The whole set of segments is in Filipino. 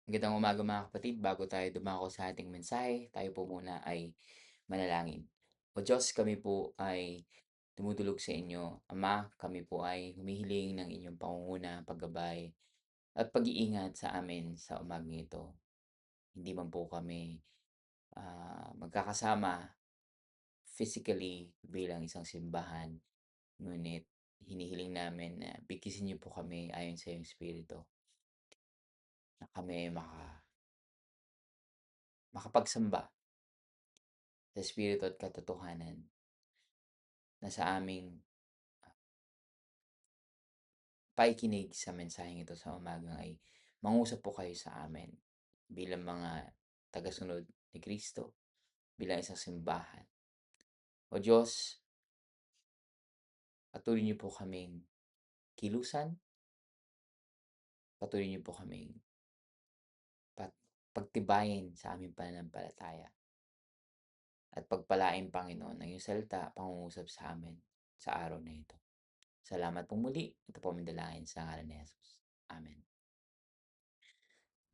Magandang umaga mga kapatid. Bago tayo dumako sa ating mensahe, tayo po muna ay manalangin. O Diyos, kami po ay tumutulog sa inyo. Ama, kami po ay humihiling ng inyong pangunguna, paggabay, at pag-iingat sa amin sa umagang ito. Hindi man po kami magkakasama physically bilang isang simbahan, ngunit hinihiling namin na bigkisin niyo po kami ayon sa iyong Espiritu na kami makapagsamba sa Espiritu at katotohanan na sa aming pakikinig sa mensaheng ito sa umaga ay mangusap po kayo sa amin bilang mga tagasunod ni Kristo, bilang isang simbahan. O Diyos, patuloy niyo po kaming kilusan, patuloy niyo po kaming pat- pagtibayin sa aming pananampalataya at pagpalain, Panginoon, ng iyong salita, pangungusap sa amin sa araw na ito. Salamat po muli. Ito po ang dalangin sa ngalan ni Jesus. Amen.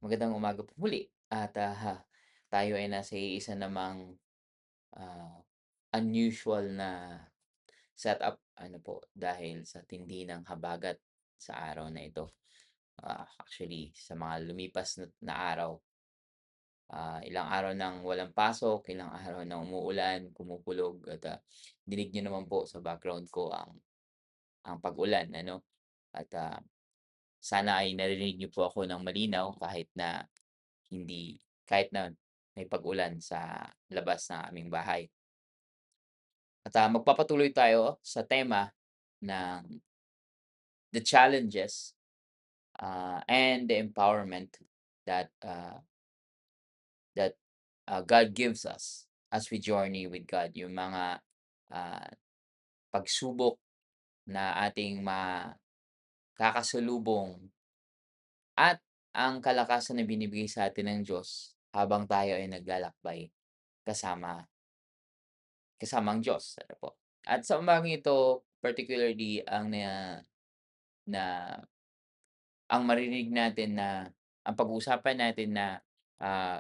Magandang umaga po muli at tayo ay nasa iisa namang ah, unusual na setup ano po dahil sa tindi ng habagat sa araw na ito. Actually sa mga lumipas na araw, ilang araw nang walang pasok, ilang araw na umuulan, kumukulog at dinig niyo naman po sa background ko ang pag-ulan ano. At sana ay narinig niyo po ako ng malinaw hindi kahit na may pag-ulan sa labas ng aming bahay. At magpapatuloy tayo sa tema ng the challenges and the empowerment that God gives us as we journey with God. Yung mga uh, pagsubok na ating makakasalubong at ang kalakasan na binibigay sa atin ng Diyos habang tayo ay naglalakbay kasama kasama ang Diyos. Ano po? At sa umagang ito, particularly na ang maririnig natin na ang pag-uusapan natin na ah,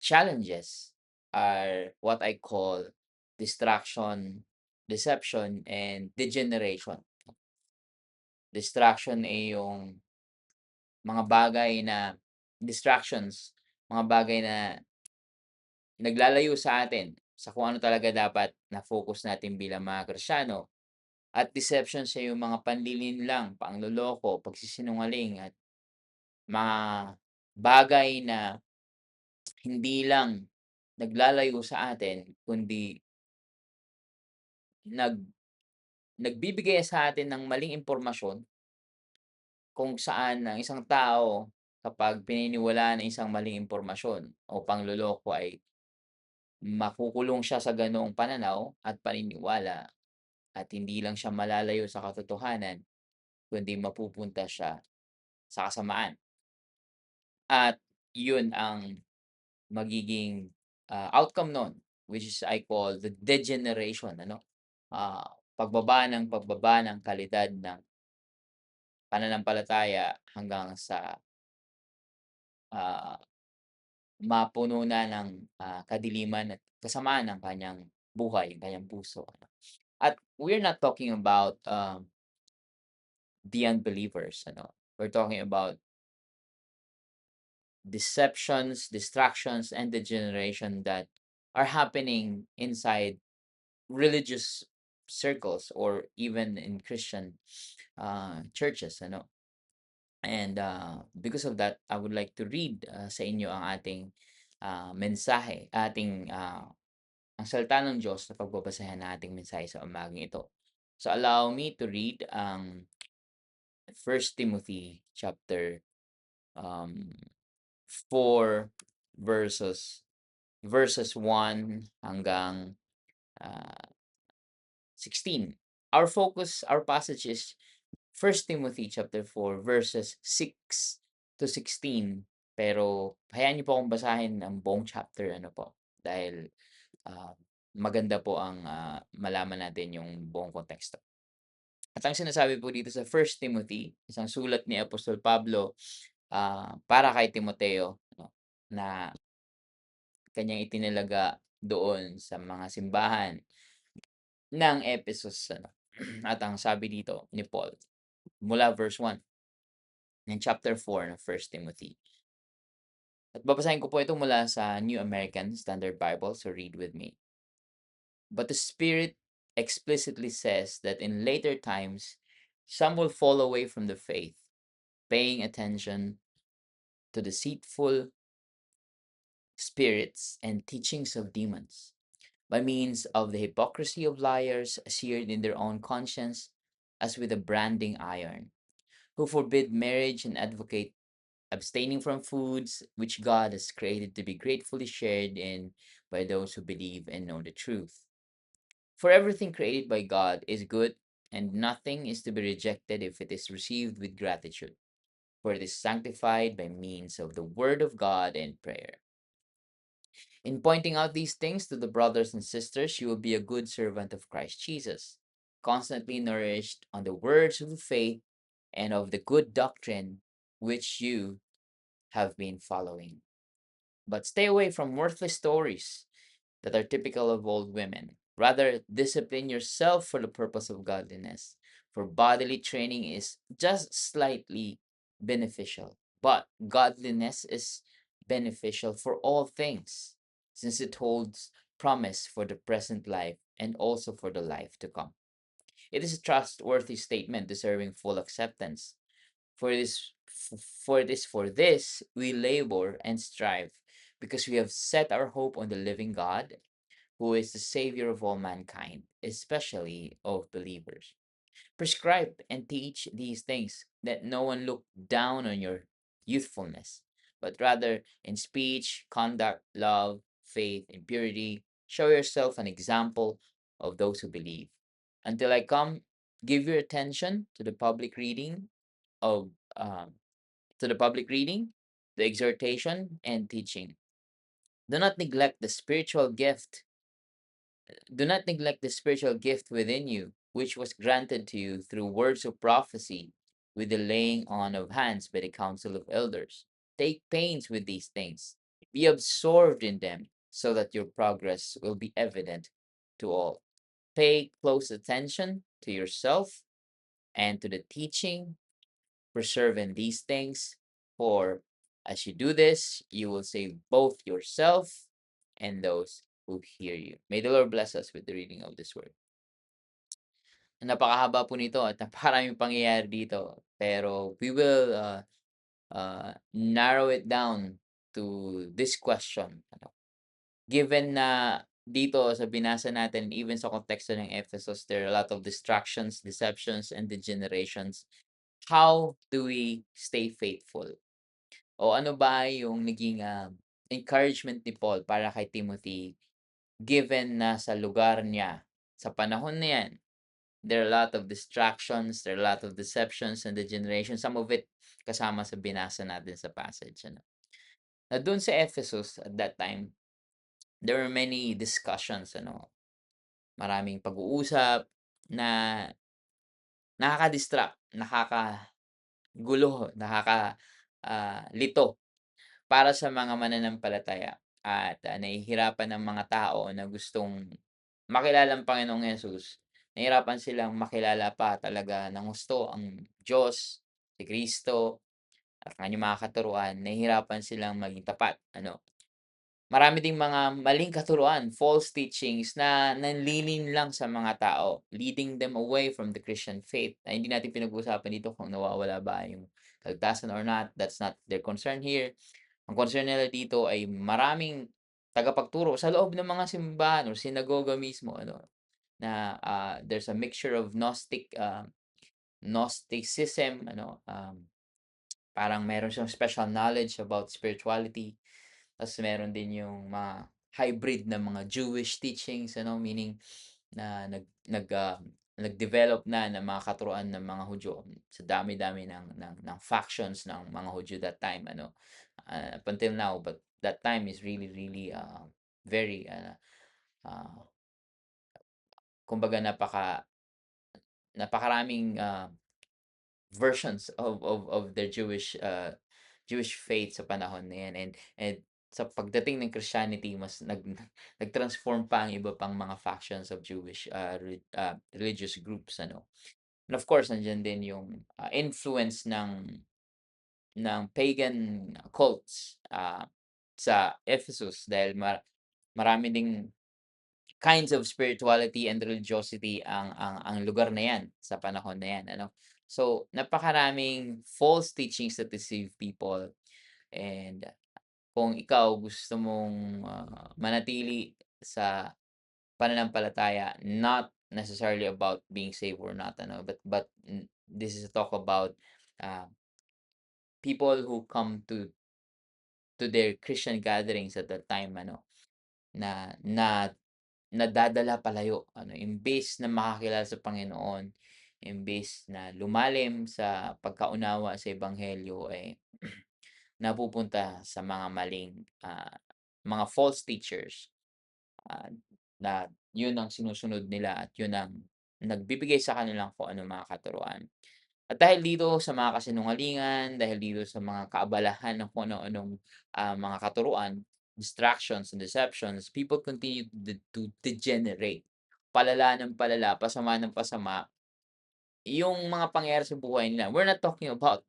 challenges are what I call distraction, deception, and degeneration. Distraction ay yung mga bagay na distractions, mga bagay na naglalayo sa atin sa kung ano talaga dapat na focus natin bilang mga Kristiyano. At deception sa yung mga panlilinlang, pangloloko, pagsisinungaling at mga bagay na hindi lang naglalayo sa atin kundi nag nagbibigay sa atin ng maling impormasyon kung saan ang isang tao kapag pininiwalaan ng isang maling impormasyon o pangloloko ay makukulong siya sa ganoong pananaw at paniniwala at hindi lang siya malalayo sa katotohanan kundi mapupunta siya sa kasamaan. At yun ang magiging outcome nun, which is I call the degeneration ano, pagbaba ng kalidad ng pananampalataya hanggang sa ah, mapuno na ng kadiliman at kasamaan ng kanyang buhay, ang kanyang puso. At we're not talking about the unbelievers ano. We're talking about deceptions, distractions, and degeneration that are happening inside religious circles or even in Christian churches ano. And because of that, I would like to read sa inyo ang ating mensahe, ang salita ng Diyos na pagbabasahan ng ating mensahe sa umagang ito. So allow me to read ang 1 Timothy chapter um, 4 verses verses 1 hanggang uh, 16. Our passage is 1 Timothy chapter 4 verses 6 to 16. Pero hayaan niyo po akong basahin ang buong chapter ano po dahil ah, maganda po ang malaman natin yung buong konteksto. At ang sinasabi po dito sa 1 Timothy, isang sulat ni Apostol Pablo para kay Timoteo 'no, na kanyang itinalaga doon sa mga simbahan ng Ephesus ano. At ang sabi dito ni Paul mula verse 1 ng chapter 4 ng First Timothy. At babasahin ko po ito mula sa New American Standard Bible, so read with me. But the Spirit explicitly says that in later times, some will fall away from the faith, paying attention to deceitful spirits and teachings of demons, by means of the hypocrisy of liars seared in their own conscience as with a branding iron, who forbid marriage and advocate abstaining from foods which God has created to be gratefully shared in by those who believe and know the truth. For everything created by God is good, and nothing is to be rejected if it is received with gratitude, for it is sanctified by means of the Word of God and prayer. In pointing out these things to the brothers and sisters, you will be a good servant of Christ Jesus, constantly nourished on the words of the faith and of the good doctrine which you have been following. But stay away from worthless stories that are typical of old women. Rather, discipline yourself for the purpose of godliness. For bodily training is just slightly beneficial, but godliness is beneficial for all things, since it holds promise for the present life and also for the life to come. It is a trustworthy statement deserving full acceptance. For this we labor and strive, because we have set our hope on the living God, who is the Savior of all mankind, especially of believers. Prescribe and teach these things, that no one look down on your youthfulness, but rather in speech, conduct, love, faith, and purity, show yourself an example of those who believe. Until I come, give your attention to the public reading of to the public reading, the exhortation, and teaching. Do not neglect the spiritual gift Do not neglect the spiritual gift within you, which was granted to you through words of prophecy, with the laying on of hands by the council of elders. Take pains with these things. Be absorbed in them, so that your progress will be evident to all. Pay close attention to yourself and to the teaching. Preserve in these things, for as you do this, you will save both yourself and those who hear you. May the Lord bless us with the reading of this word. Napakahaba po nito at napakaraming pangyayari dito. Pero we will narrow it down to this question. Given na dito sa binasa natin, even sa konteksto ng Ephesus, there are a lot of distractions, deceptions, and degenerations. How do we stay faithful? O ano ba yung naging encouragement ni Paul para kay Timothy, given na sa lugar niya, sa panahon na yan, there are a lot of distractions, there are a lot of deceptions and degeneration, some of it kasama sa binasa natin sa passage. Ano? Na doon sa Ephesus at that time, there were many discussions, maraming pag-uusap na nakaka-distract, nakakagulo, lito para sa mga mananampalataya at nahihirapan ng mga tao na gustong makilala ang Panginoong Hesus. Nahihirapan silang makilala pa talaga ng husto ang Diyos, si Kristo, at ang kanyang mga katuruan. Nahihirapan silang maging tapat. Marami ding mga maling katuruan, false teachings na nanlilin lang sa mga tao, leading them away from the Christian faith. Na hindi natin pinag-uusapan dito kung nawawala ba yung kaligtasan or not. That's not their concern here. Ang concern nila dito ay maraming tagapagturo sa loob ng mga simbahan or sinagoga mismo, na there's a mixture of Gnosticism, parang meron siyang special knowledge about spirituality. Tas meron din yung mga hybrid na mga Jewish teachings, meaning na nag-develop na ng mga katuruan ng mga Hudyo sa dami-dami ng factions ng mga Hudyo that time, up until now. But that time is really, really very, kumbaga napakaraming versions of their Jewish Jewish faith sa panahon na yan, and sa pagdating ng Christianity mas nag-transform pa ang iba pang mga factions of Jewish, religious groups, ano. And of course, nandiyan din yung, influence ng pagan cults, sa Ephesus, dahil marami ding kinds of spirituality and religiosity ang lugar na 'yan sa panahon na 'yan, ano. So, napakaraming false teachings that deceive people, and kung ikaw gusto mong, manatili sa pananampalataya, not necessarily about being saved or not, ano, but this is a talk about, uh, people who come to their Christian gatherings at that time, ano, na nadadala palayo, ano, imbes na makakilala sa Panginoon, imbes na lumalim sa pagkaunawa sa ebanghelyo, eh, napupunta sa mga maling, mga false teachers, ah, na yun ang sinusunod nila at yun ang nagbibigay sa kanilang kung anong mga katuruan. At dahil dito sa mga kasinungalingan, dahil dito sa mga kaabalahan ng kung ano-anong, mga katuruan, distractions and deceptions, people continue to degenerate. Palala ng palala, pasama ng pasama, yung mga pangyayari sa buhay nila. We're not talking about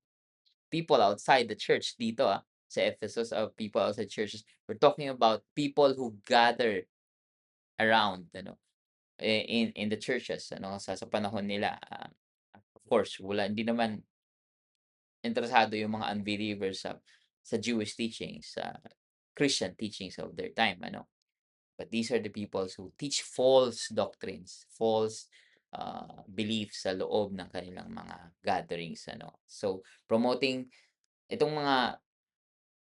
people outside the church dito, sa Ephesus, of people outside churches. We're talking about people who gather around, ano, in the churches, ano, sa panahon nila. Of course, hindi naman interesado yung mga unbelievers sa Jewish teachings, sa Christian teachings of their time, ano. But these are the people who teach false doctrines, false, beliefs sa loob ng kanilang mga gatherings, ano. So, promoting itong mga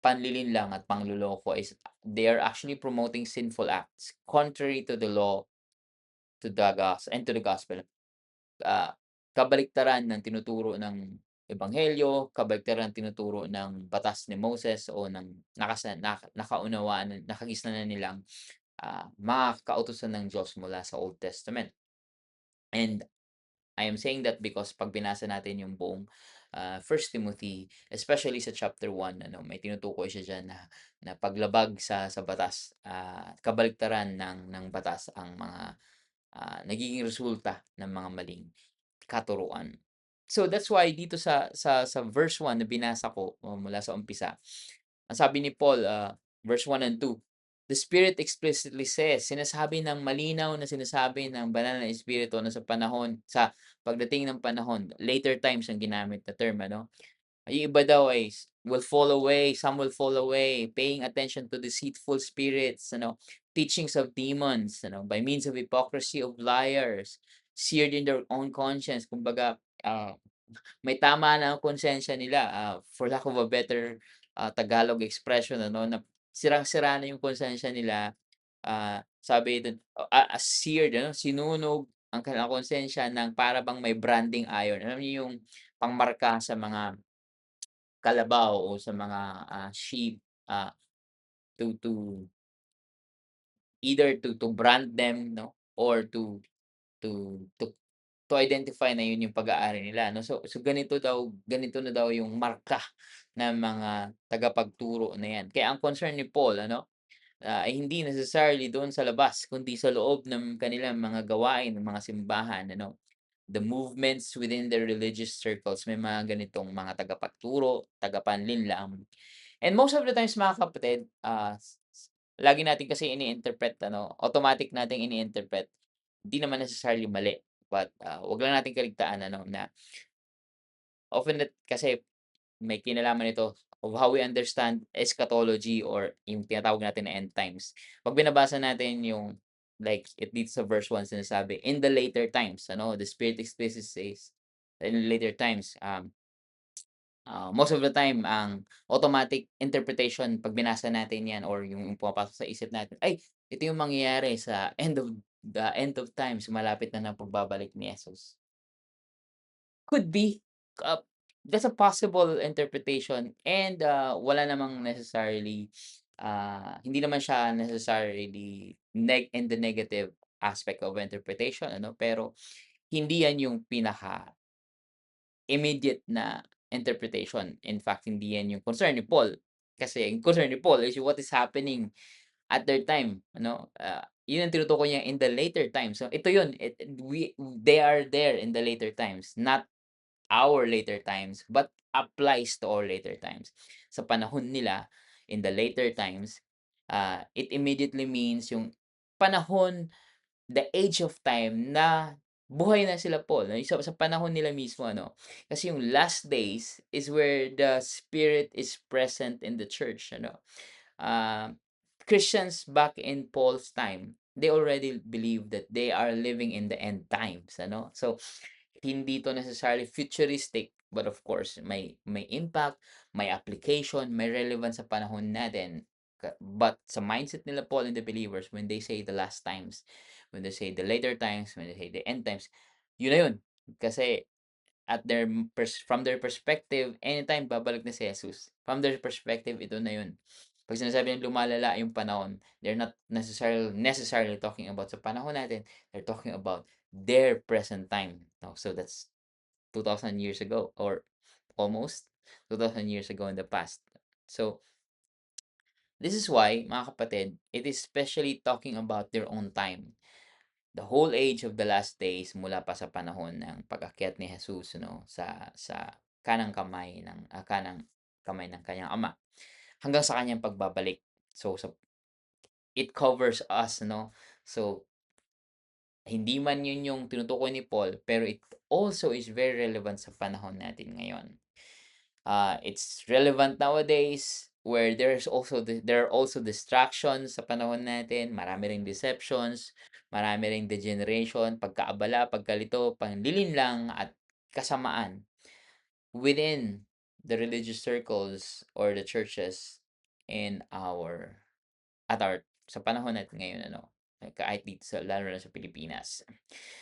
panlilinlang at pangloloko is they are actually promoting sinful acts contrary to the law, and to the gospel. ah, Kabaliktaran ng tinuturo ng ebanghelyo, kabaliktaran ng tinuturo ng batas ni Moses o ng nakaunawaan, nakagisnan na nilang, mga kautusan ng Diyos mula sa Old Testament. And I am saying that because 'pag binasa natin yung buong, 1 Timothy, especially sa chapter 1, ano, may tinutukoy siya diyan na paglabag sa batas, kabaliktaran ng batas ang mga, nagiging resulta ng mga maling katuruan. So that's why dito sa verse 1 na binasa ko, mula sa umpisa, ang sabi ni Paul, verse 1 and 2, "The Spirit explicitly says," sinasabi ng malinaw na sinasabi ng banal na espiritu na sa pagdating ng panahon, later times ang ginamit na term, ano. Yung iba daw ay will fall away, some will fall away, paying attention to deceitful spirits, ano, teachings of demons, ano, by means of hypocrisy of liars, seared in their own conscience. Kumbaga, may tama na ang konsensya nila, for lack of a better, Tagalog expression, ano, na sirang-sira na yung konsensya nila. Sabi dun, seared, ano, sinunog ang kanilang konsensya ng para bang may branding iron. Alam niyo yung pangmarka sa mga kalabaw o sa mga, sheep, to either to brand them, 'no, or to to to identify na yun yung pag-aari nila, 'no. So ganito na daw yung marka ng mga tagapagturo na 'yan. Kaya ang concern ni Paul, ano, ay hindi necessarily doon sa labas kundi sa loob ng kanilang mga gawain, ng mga simbahan, ano. The movements within their religious circles, may mga ganitong mga tagapagturo, tagapanlinlang. And most of the times, mga kapatid, lagi natin kasi ini-interpret, ano, automatic nating ini-interpret, hindi naman necessarily mali, but, 'wag lang nating kaligtaan, ano, na often that kasi may kinalaman ito of how we understand eschatology or yung tinatawag natin na end times. 'Pag binabasa natin yung like dito sa verse 1 sinasabi, "In the later times," ano, the Spirit explicitly says, in the later times, most of the time ang automatic interpretation 'pag binasa natin 'yan or yung pumapasok sa isip natin, "Ay, ito yung mangyayari sa end of times, malapit na ng pagbabalik ni Jesus." Could be, uh, that's a possible interpretation, and, wala namang necessarily, hindi naman siya necessarily in the negative aspect of interpretation, ano, pero hindi 'yan yung pinaka-immediate na interpretation. In fact, hindi yan yung concern ni Paul. Kasi yung concern ni Paul is what is happening at their time, ano, yun ang tinutukoy niya in the later times. So ito yun, they are there in the later times, not our later times, but applies to our later times. Sa panahon nila, in the later times, it immediately means yung panahon, the age of time na buhay na sila Paul, no? Sa panahon nila mismo, ano? Kasi yung last days is where the Spirit is present in the church, ano? uh, Christians back in Paul's time, they already believe that they are living in the end times, ano? So, hindi to necessarily futuristic, but of course, may impact, may application, may relevance sa panahon natin. But sa mindset nila Paul and the believers, when they say the last times, when they say the later times, when they say the end times, yun na yun. Kasi at from their perspective, anytime babalik na si Jesus. From their perspective, ito na yun. Pag sinasabi ng lumalala yung panahon, they're not necessarily talking about sa panahon natin. They're talking about their present time. No? So that's 2,000 years ago or almost 2,000 years ago in the past. So this is why, mga kapatid, it is especially talking about their own time. The whole age of the last days mula pa sa panahon ng pag-akyat ni Jesus, no, sa kanang kamay ng kanyang ama hanggang sa kanyang pagbabalik. So it covers us, no. So hindi man yun yung tinutukoy ni Paul, pero it also is very relevant sa panahon natin ngayon. It's relevant nowadays where there are also distractions sa panahon natin, marami ring deceptions, marami ring degeneration, pagkaabala, pagkalito, panlilinlang at kasamaan within the religious circles or the churches in sa panahon natin ngayon, ano, kahit dito lalo na sa Pilipinas.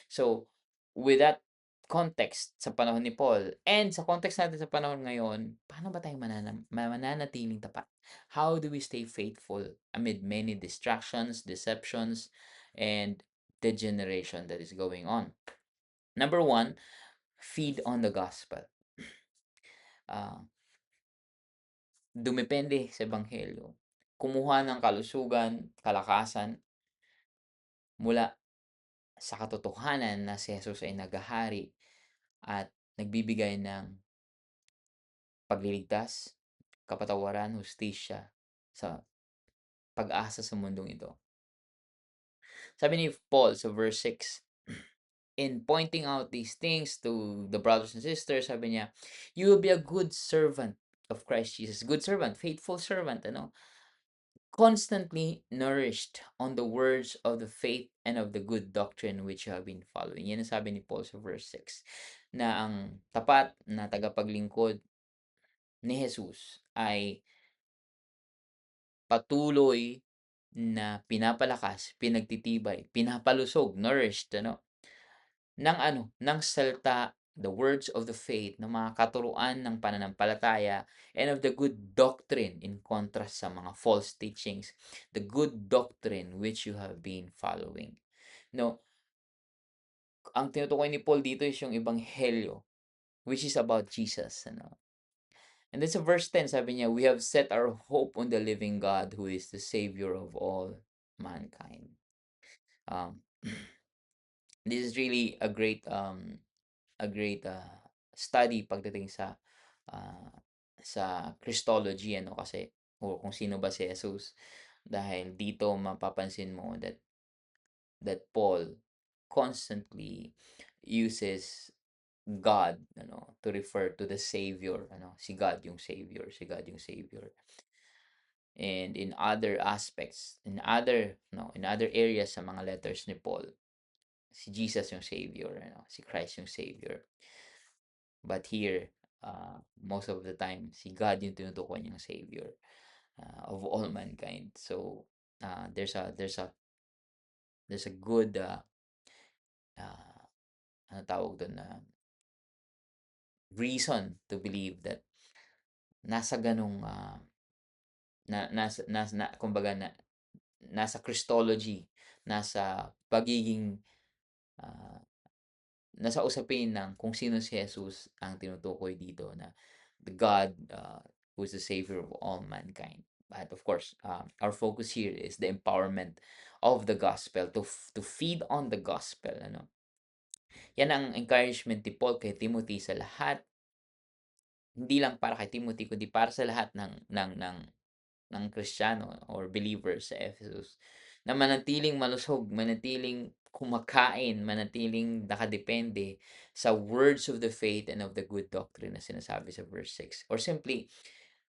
So, with that context sa panahon ni Paul and sa context natin sa panahon ngayon, paano ba tayo mananatiling tapat? How do we stay faithful amid many distractions, deceptions, and degeneration that is going on? Number one, feed on the gospel. Uh, Dumepende sa Ebanghelyo. Kumuha ng kalusugan, kalakasan mula sa katotohanan na si Jesus ay naghahari at nagbibigay ng pagliligtas, kapatawaran, hustisya sa pag-asa sa mundong ito. Sabi ni Paul sa verse 6, in pointing out these things to the brothers and sisters, sabi niya, you will be a good servant of Christ Jesus. Good servant, faithful servant, ano? Constantly nourished on the words of the faith and of the good doctrine which you have been following. Yan ang sabi ni Paul sa verse 6. Na ang tapat na tagapaglingkod ni Jesus ay patuloy na pinapalakas, pinagtitibay, pinapalusog, nourished, ano, ng salita, the words of the faith, ng mga katuruan ng pananampalataya, and of the good doctrine in contrast sa mga false teachings, the good doctrine which you have been following. No, ang tinutukoy ni Paul dito is yung ebanghelyo, which is about Jesus, ano. And then sa verse 10, sabi niya, we have set our hope on the living God who is the Savior of all mankind. Um, this is really a great study pagdating uh, sa Christology, ano, kasi o kung sino ba si Jesus, dahil dito mapapansin mo that Paul constantly uses God, ano, to refer to the Savior, ano, si God yung Savior, si God yung Savior. And in other aspects, in other areas sa mga letters ni Paul, si Jesus yung Savior, ano, si Christ yung Savior. But here, most of the time, si God yung tinutukoy niyang Savior of all mankind. So, there's a good, uh, ano tawag doon, na reason to believe that nasa ganong, kumbaga, nasa Christology, nasa pagiging, ah, nasa usapin ng kung sino si Jesus ang tinutukoy dito, na the God who's the savior of all mankind. But of course, our focus here is the empowerment of the gospel to feed on the gospel. Ano? Yan ang encouragement ni Paul kay Timothy sa lahat, hindi lang para kay Timothy kundi para sa lahat ng Kristiyano or believers sa Ephesus na manatiling malusog, manatiling kumakain, manatiling nakadepende sa words of the faith and of the good doctrine na sinasabi sa verse 6. Or simply,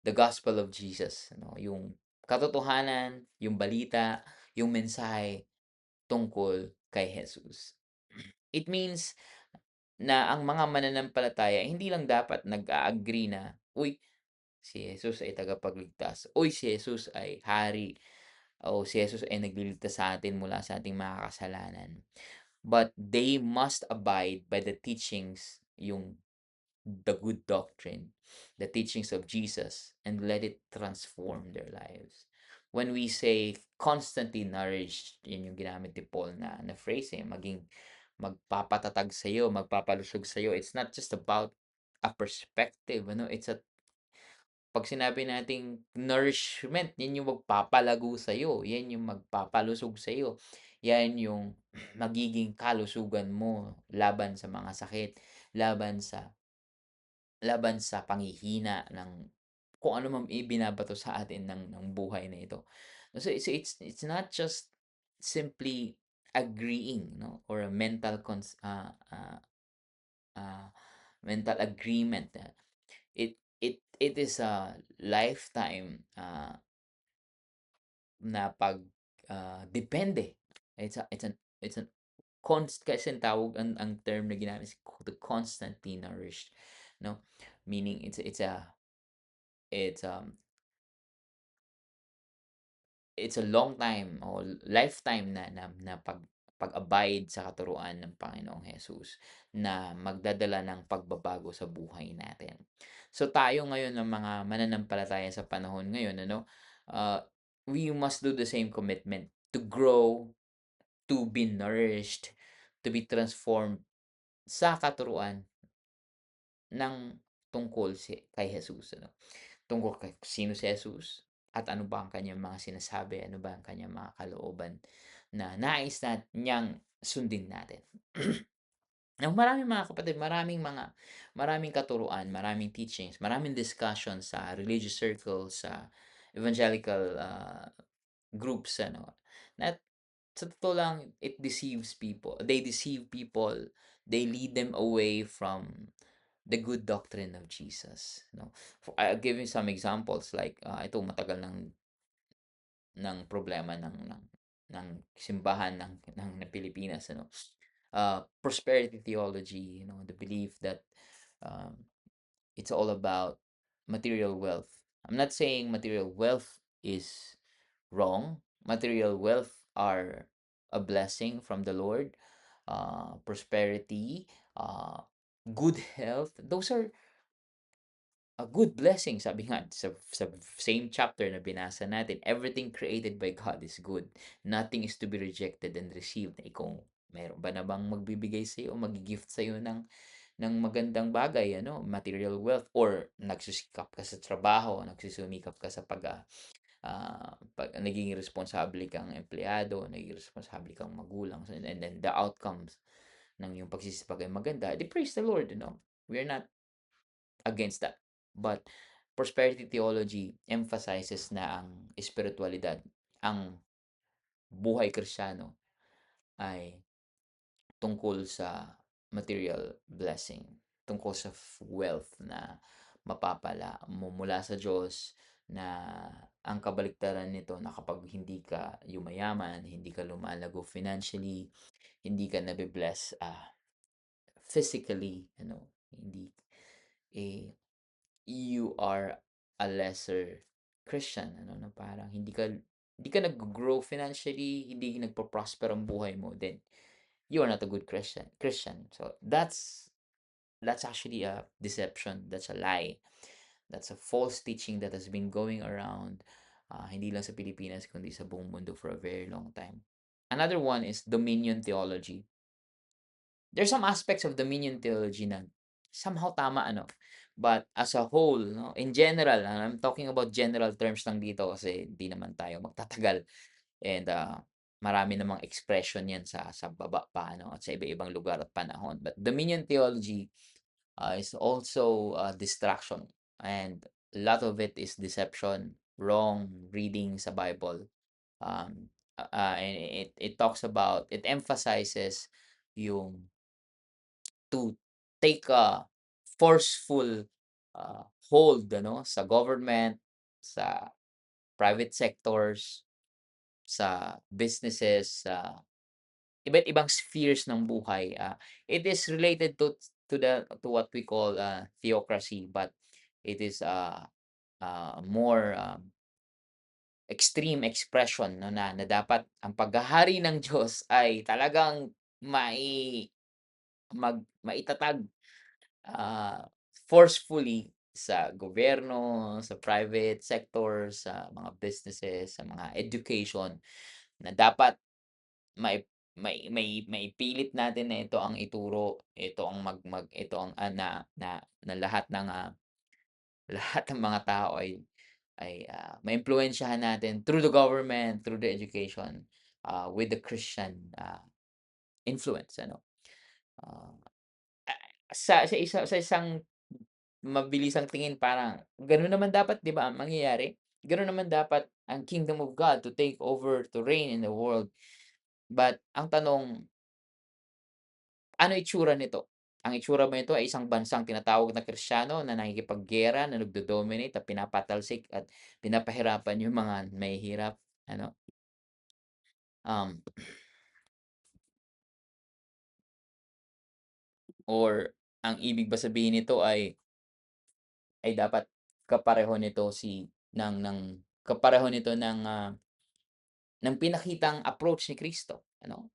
the gospel of Jesus. Ano, yung katotohanan, yung balita, yung mensahe tungkol kay Jesus. It means na ang mga mananampalataya hindi lang dapat nag-a-agree na, uy, si Jesus ay tagapagligtas. Uy, si Jesus ay hari. O si Jesus ay nagliligtas sa atin mula sa ating mga kasalanan. But they must abide by the teachings, yung the good doctrine, the teachings of Jesus, and let it transform their lives. When we say constantly nourished, yun yung ginamit ni Paul na phrase maging magpapatatag sa'yo, magpapalusog sa'yo. It's not just about a perspective, ano? It's a pag sinabi nating nourishment, yan yung magpapalago sa'yo, yan yung magpapalusog sa'yo, yan yung magiging kalusugan mo laban sa mga sakit, laban sa laban sa panghihina ng kung ano man ibinabato sa atin ng buhay na ito. So it's not just simply agreeing, no, or a uh, mental agreement. It is a lifetime na depende. It's a kasi ang tawag ang term na ginamit is the constantly nourished, no? Meaning it's it's a long time o lifetime na pag-abide sa katuruan ng Panginoong Jesus na magdadala ng pagbabago sa buhay natin. So tayo ngayon ng mga mananampalataya sa panahon ngayon, ano, uh, we must do the same commitment to grow, to be nourished, to be transformed sa katuruan ng tungkol kay Jesus, ano. Tungkol kay sino si Jesus at ano ba ang kanyang mga sinasabi, ano ba ang kanyang mga kalooban na nais na niyang sundin natin. Maraming mga kapatid, maraming katuruan, maraming teachings, maraming discussion sa religious circles, sa evangelical groups, ano, na sa totoo lang, it deceives people. They deceive people. They lead them away from the good doctrine of Jesus. No? I'll give you some examples like ito matagal problema ng simbahan ng Pilipinas, ano. Prosperity theology, the belief that um, it's all about material wealth. I'm not saying material wealth is wrong. Material wealth are a blessing from the Lord. Prosperity, good health, those are a good blessing. Sabi nga sa same chapter na binasa natin, everything created by God is good. Nothing is to be rejected and received. Kung meron ba na bang magbibigay sa iyo o magigift sa iyo ng magandang bagay, material wealth, or nagsisikap ka sa trabaho, nagsusumikap ka sa pag naging responsable kang empleyado, naging responsable kang magulang, and then the outcomes ng yung pagsisipag ay maganda, praise the Lord, We're not against that. But prosperity theology emphasizes na ang espiritualidad, ang buhay Kristiyano ay tungkol sa material blessing, tungkol sa wealth na mapapala mo mula sa Diyos, na ang kabaliktaran nito na kapag hindi ka yumayaman, hindi ka lumalago financially, hindi ka nabe-bless physically, hindi eh you are a lesser Christian, na parang hindi ka nag-grow financially, hindi nagpo-prosper ang buhay mo, then you are not a good Christian. So that's actually a deception. That's a lie. That's a false teaching that has been going around, hindi lang sa Pilipinas kundi sa buong mundo for a very long time. Another one is dominion theology. There's some aspects of dominion theology na somehow tama, But as a whole, no, in general, and I'm talking about general terms lang dito kasi hindi naman tayo magtatagal and marami namang expression 'yan sa baba pa ano, at sa iba-ibang lugar at panahon. But dominion theology is also distraction, and a lot of it is deception, wrong reading sa Bible. And it talks about, it emphasizes yung to take a forceful hold ano sa government, sa private sectors, sa businesses, sa iba't ibang spheres ng buhay. It is related to what we call theocracy, but it is more extreme expression no na dapat ang paghahari ng Diyos ay talagang maitatag ah, forcefully sa gobyerno, sa private sector, sa mga businesses, sa mga education, na dapat maipilit natin na ito ang ituro, ito ang ito ang na lahat ng lahat ng mga tao ay maimpluwensyahan natin through the government, through the education, with the Christian influence ano. Ah, sa isang mabilisang tingin parang gano'n naman dapat 'di ba ang mangyayari? Gano'n naman dapat ang kingdom of God to take over, to reign in the world. But ang tanong, ano itsura nito? Ang itsura ba nito ay isang bansang tinatawag na Kristiyano na nakikipaggiyera, na nagdo-dominate at pinapatalsik at pinapahirapan yung mga mahihirap, ano? Um, or ang ibig ba sabihin nito ay dapat kapareho nito kapareho nito ng pinakitang approach ni Kristo, ano?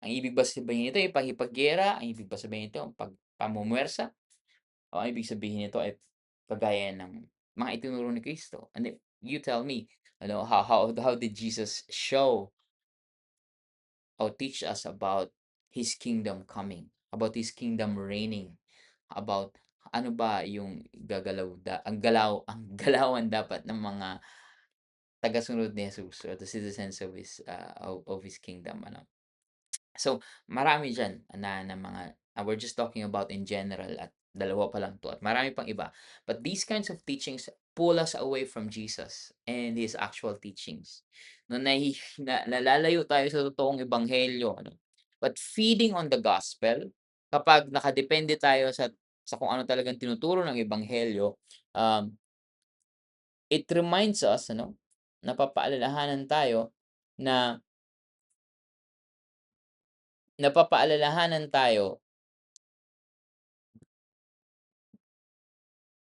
Ang ibig ba sabihin nito ay pakikipaggiyera? Ang ibig ba sabihin nito pamumuwersa? O ang ibig sabihin nito ay kagaya ng mga itinuro ni Kristo? And if you tell me, ano, how did Jesus show or teach us about His kingdom coming, about His kingdom reigning, about ano ba yung ang galawan dapat ng mga tagasunod ni Jesus or the citizens of his kingdom, ano? So, marami diyan na mga we're just talking about in general at dalawa pa lang 'to at marami pang iba. But these kinds of teachings pull us away from Jesus and His actual teachings. No, nalalayo tayo sa totoong ebanghelyo, ano. But feeding on the gospel, kapag nakadepende tayo sa kung ano talagang tinuturo ng ebanghelyo, um, it reminds us ano, napapaalalahanan tayo na napapaalalahanan tayo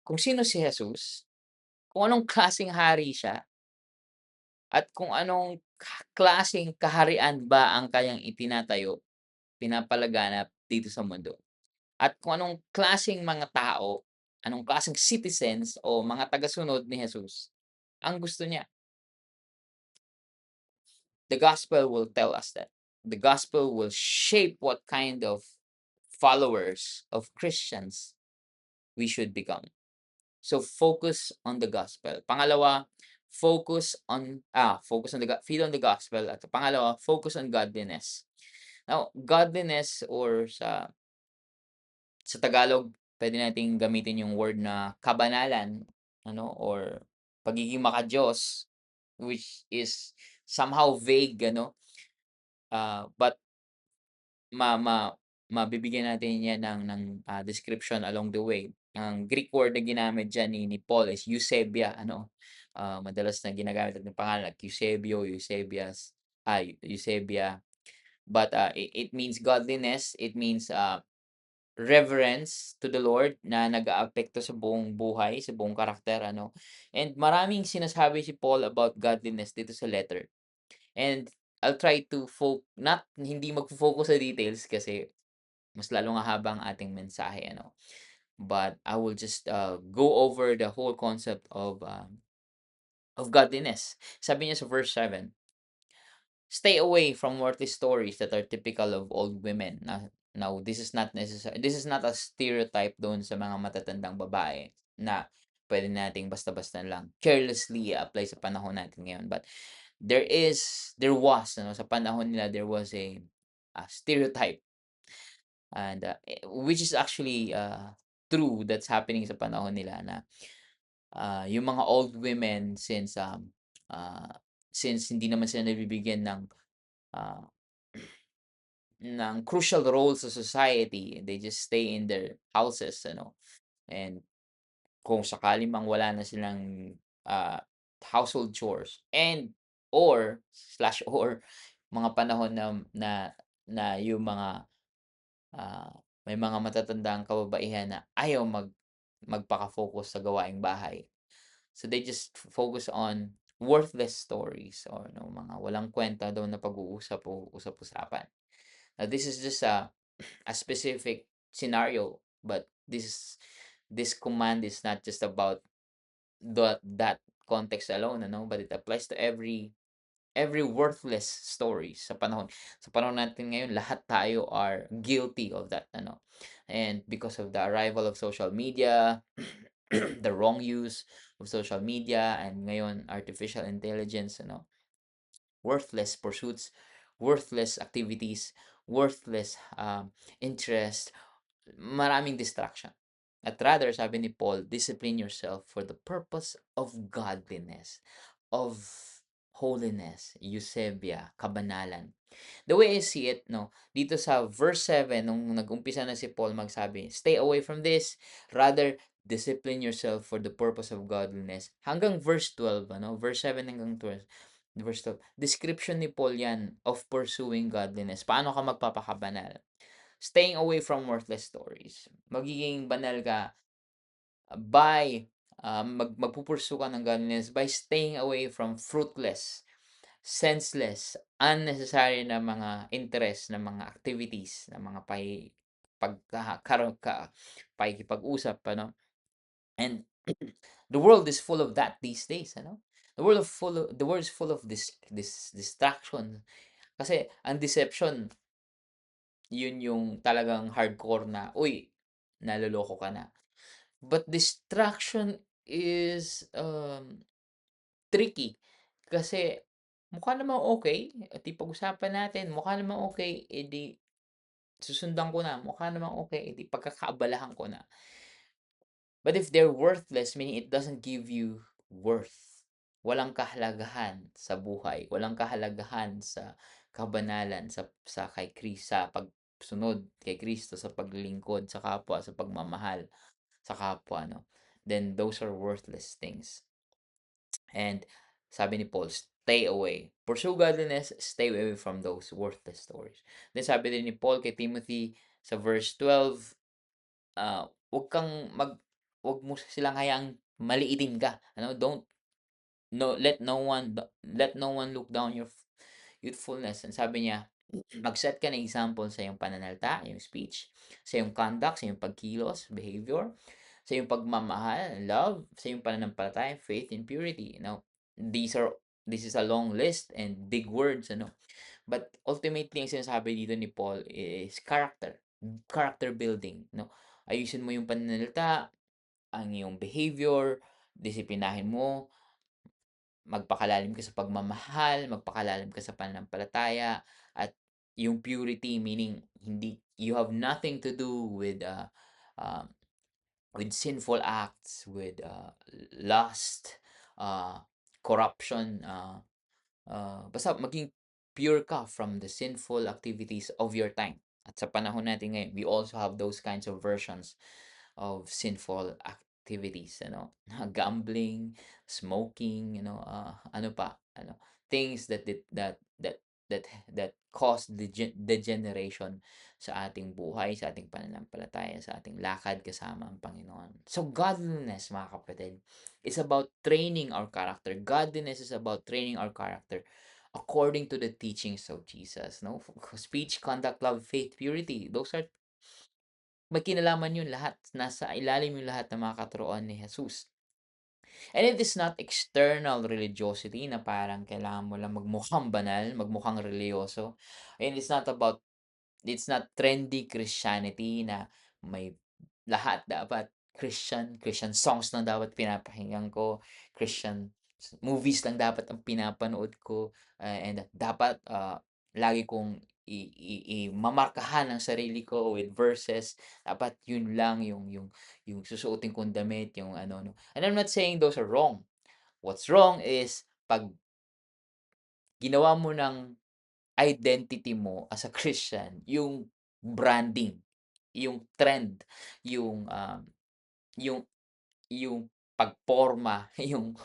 kung sino si Jesus, kung anong klaseng hari siya, at kung anong klaseng kaharian ba ang kanyang itinatayo, pinapalaganap dito sa mundo. At kung anong klaseng mga tao, anong klaseng citizens o mga tagasunod ni Jesus ang gusto niya. The gospel will tell us that. The gospel will shape what kind of followers of Christians we should become. So focus on the gospel. Pangalawa, focus on feed on the gospel, at pangalawa, focus on godliness. Now, godliness or sa Tagalog, pwede nating gamitin yung word na kabanalan, ano, or pagiging makadiyos, which is somehow vague, ano, but ma ma mabibigyan natin yan ng description along the way. Ang Greek word na ginamit diyan ni Paul is Eusebia, ano, madalas na ginagamit natin pangalan like Eusebio, Eusebias, Eusebia. But it means godliness, it means reverence to the Lord na nag-aapekto sa buong buhay, sa buong karakter, ano. And maraming sinasabi si Paul about godliness dito sa letter. And I'll try to not hindi magfo-focus sa details kasi mas lalong hahaba ang ating mensahe, ano. But I will just go over the whole concept of godliness. Sabi niya sa verse 7, "Stay away from worthy stories that are typical of old women na Now, this is not a stereotype doon sa mga matatandang babae na pwede nating basta-basta lang carelessly i-apply sa panahon natin ngayon. But there was ano, sa panahon nila there was a stereotype and which is actually true, that's happening sa panahon nila na yung mga old women uh, since hindi naman sila nabibigyan uh, ng crucial role sa society, they just stay in their houses, ano. And kung sakali mang wala na silang ah, household chores and or slash or mga panahon na na yung mga ah, may mga matatandang kababaihan na ayaw magpaka-focus sa gawaing bahay. So they just focus on worthless stories or no, mga walang kwenta daw na pag-uusap o usap-usapan. Now, this is just a specific scenario, but this command is not just about that context alone, ano, but it applies to every worthless story sa panahon natin ngayon. Lahat tayo are guilty of that, ano. And because of the arrival of social media, the wrong use of social media, and ngayon artificial intelligence, ano, worthless pursuits, worthless activities, worthless interest, maraming distraction. At rather, sabi ni Paul, discipline yourself for the purpose of godliness, of holiness, eusebia, kabanalan. The way I see it, no, dito sa verse 7, nung nag-umpisa na si Paul magsabi, stay away from this, rather, discipline yourself for the purpose of godliness. Hanggang verse 12, ano, verse 7 hanggang 12, verse 12, description ni Paul yan of pursuing godliness. Paano ka magpapakabanal? Staying away from worthless stories. Magiging banal ka by magpupursu ka ng godliness by staying away from fruitless, senseless, unnecessary na mga interest, na mga activities, na mga pakikipag-usap, ano? And the world is full of that these days, ano? The world is full of this distraction. Kasi ang deception, yun yung talagang hardcore na, uy, naloloko ka na. But distraction is tricky kasi mukha namang okay, at pag-usapan natin, mukha namang okay, edi susundan ko na, mukha namang okay, edi pagkakaabalahan ko na. But if they're worthless, meaning it doesn't give you worth, walang kahalagahan sa buhay, walang kahalagahan sa kabanalan, sa kay Chris, sa pagsunod kay Kristo, sa paglilingkod sa kapwa, sa pagmamahal sa kapwa, no? Then those are worthless things. And sabi ni Paul, stay away. Pursue godliness, stay away from those worthless stories. Then sabi din ni Paul kay Timothy sa verse 12, wag kang wag mo silang hayaang maliitin ka. Ano, don't no let no one look down your youthfulness. And sabi niya, mag-set ka ng example sa iyong pananalita, iyong speech, sa iyong conduct, sa iyong pagkilos, behavior, sa iyong pagmamahal, love, sa iyong pananampalataya, faith, and purity. Now, these are this is a long list and big words, ano. But ultimately, ang sinasabi dito ni Paul is character building, no. Ayusin mo yung pananalita, ang iyong behavior, disiplinahin mo, magpakalalim ka sa pagmamahal, magpakalalim ka sa pananampalataya, at yung purity, meaning hindi you have nothing to do uh, with sinful acts, with lust, uh, corruption, basta maging pure ka from the sinful activities of your time. At sa panahon natin ngayon, we also have those kinds of versions of sinful activities, gambling, smoking, ano pa, things that that cause degeneration sa ating buhay, sa ating pananampalataya, sa ating lakad kasama ang Panginoon. So godliness, mga kapatid, is about training our character. Godliness is about training our character according to the teachings of Jesus, no? Speech, conduct, love, faith, purity. Those are may kinalaman yun lahat. Nasa ilalim yung lahat ng mga katuruan ni Jesus. And it is not external religiosity na parang kailangan mo lang magmukhang banal, magmukhang religyoso. And it's not about It's not trendy Christianity na may lahat dapat Christian songs lang dapat pinapakinggan ko, Christian movies lang dapat ang pinapanood ko, and dapat, lagi kong mamarkahan ang sarili ko with verses. Dapat yun lang yung susuotin kong damit, yung ano 'no. And I'm not saying those are wrong. What's wrong is 'pag ginawa mo ng identity mo as a Christian yung branding, yung trend, yung, yung yung pagporma, yung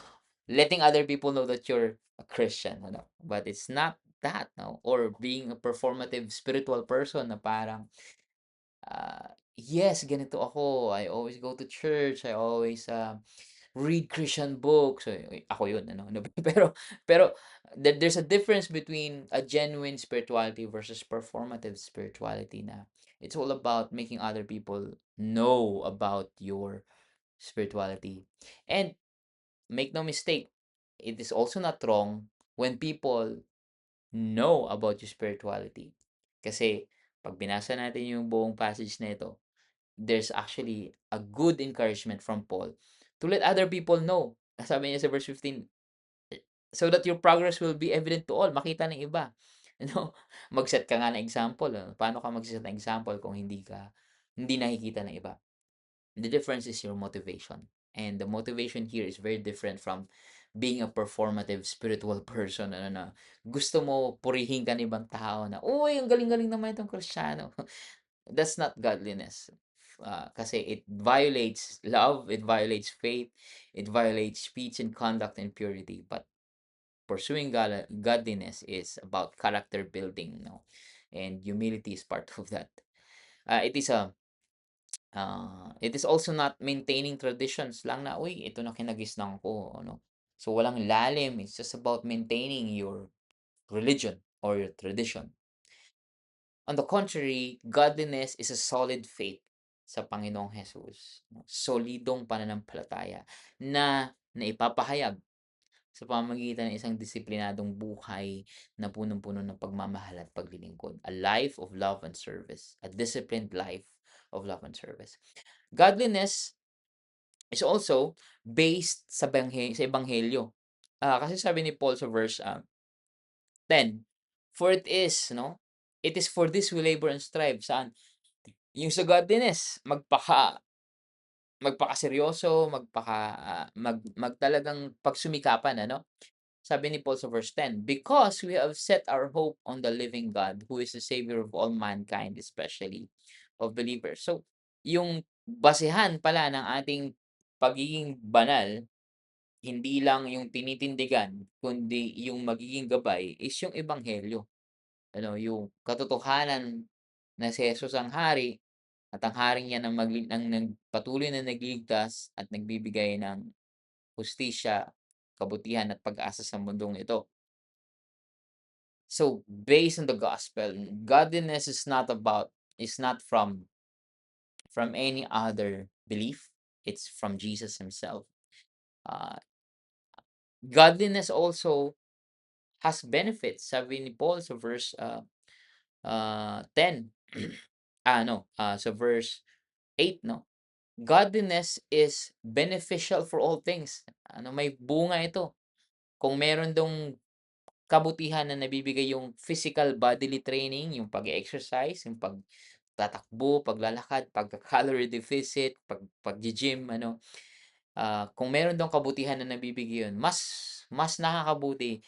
letting other people know that you're a Christian, ano. But it's not that, no, or being a performative spiritual person na parang, yes, ganito ako, I always go to church, I always, read Christian books, ako yun ano, ano. Pero there's a difference between a genuine spirituality versus performative spirituality na it's all about making other people know about your spirituality. And make no mistake, it is also not wrong when people know about your spirituality. Kasi 'pag binasa natin yung buong passage na ito, there's actually a good encouragement from Paul to let other people know. Sabi niya sa verse 15, so that your progress will be evident to all, makita ng iba. Ano, mag-set ka nga ng example, paano ka mag-set ng example kung hindi nakikita ng iba? The difference is your motivation. And the motivation here is very different from being a performative spiritual person ano na gusto mo purihin ka ng ibang tao na, "Uy, ang galing-galing naman itong Kristiyano." That's not godliness. Kasi it violates love, it violates faith, it violates speech and conduct and purity. But pursuing godliness is about character building, no? And humility is part of that. It is also not maintaining traditions lang na, "Uy, ito na kinagisnan ko," ano. So, walang lalim, it's just about maintaining your religion or your tradition. On the contrary, godliness is a solid faith sa Panginoong Jesus, no, solidong pananampalataya na naipapahayag sa pamamagitan ng isang disiplinadong buhay na punong-puno ng pagmamahal at paglilingkod. A life of love and service, a disciplined life of love and service. Godliness is also based sa ebanghelyo. Kasi sabi ni Paul sa verse, 10, "For it is," no, "it is for this we labor and strive." Saan? Yung sa godliness, magpakaseryoso, mag talagang pagsumikapan ano. Sabi ni Paul sa verse 10, "Because we have set our hope on the living God, who is the Savior of all mankind, especially of believers." So, yung basehan pala ng ating pagiging banal, hindi lang yung tinitindigan, kundi yung magiging gabay is yung ebanghelyo. Ano, yung katotohanan na si Jesus ang hari at ang haring yan ang patuloy na nagligtas at nagbibigay ng hustisya, kabutihan at pag-asa sa mundong ito. So, based on the gospel, godliness is not from any other belief. It's from Jesus himself. Uh, Godliness also has benefits. Sabi ni Paul sa verse 10. No, sa verse 8, no? Godliness is beneficial for all things. Ano, may bunga ito. Kung meron dong kabutihan na nabibigay yung physical bodily training, yung pag-e-exercise, yung pagtatakbo, paglalakad, pagka-calorie deficit, paggi-gym, ano. Kung meron dong kabutihan na nabibigay yun, mas nakakabuti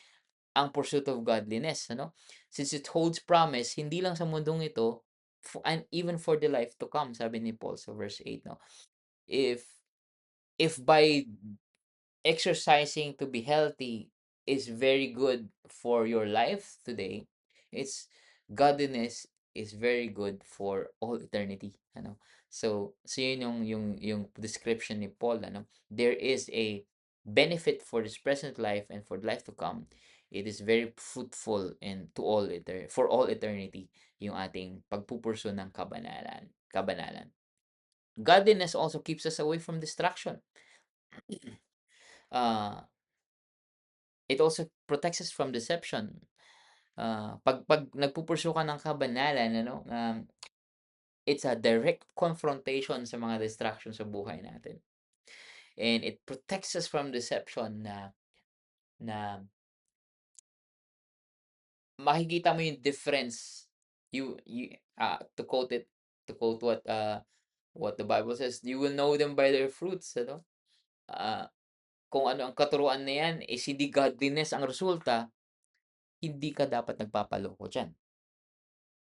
ang pursuit of godliness, ano. Since it holds promise, hindi lang sa mundong ito, and even for the life to come, sabi ni Paul sa verse 8, no. If if by exercising to be healthy is very good for your life today, it's godliness is very good for all eternity, ano. So yun yung description ni Paul, ano. There is a benefit for this present life and for life to come. It is very fruitful and for all eternity yung ating pagpupurso ng kabanalan. Godliness also keeps us away from distraction. Uh, it also protects us from deception. Pag nagpu-pursue ka ng kabanalan ano, it's a direct confrontation sa mga distractions sa buhay natin. And it protects us from deception na makikita mo yung difference. To quote what the Bible says, "You will know them by their fruits," ano? Ah, kung ano ang katuruan na 'yan is hindi godliness ang resulta, hindi ka dapat nagpapaloko diyan.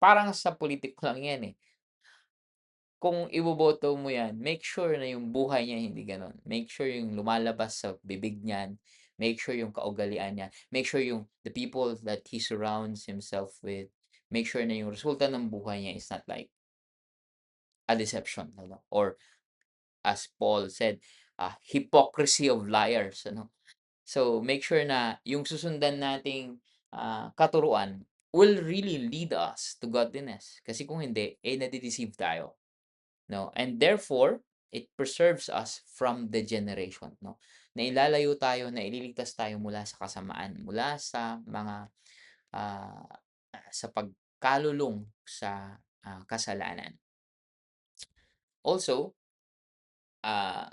Parang sa pulitiko lang 'yan, eh. Kung iboboto mo 'yan, make sure na yung buhay niya hindi gano'n. Make sure yung lumalabas sa bibig niyan, make sure yung kaugalian niya, make sure yung the people that he surrounds himself with, make sure na yung resulta ng buhay niya is not like a deception, ano, or as Paul said, hypocrisy of liars, ano. So, make sure na yung susundan nating, katuruan will really lead us to godliness. Kasi kung hindi, eh, nade-deceive tayo. No? And therefore, it preserves us from degeneration, no? Na ilalayo tayo, na ililigtas tayo mula sa kasamaan, mula sa mga ah, sa pagkalulong sa kasalanan. Also, uh,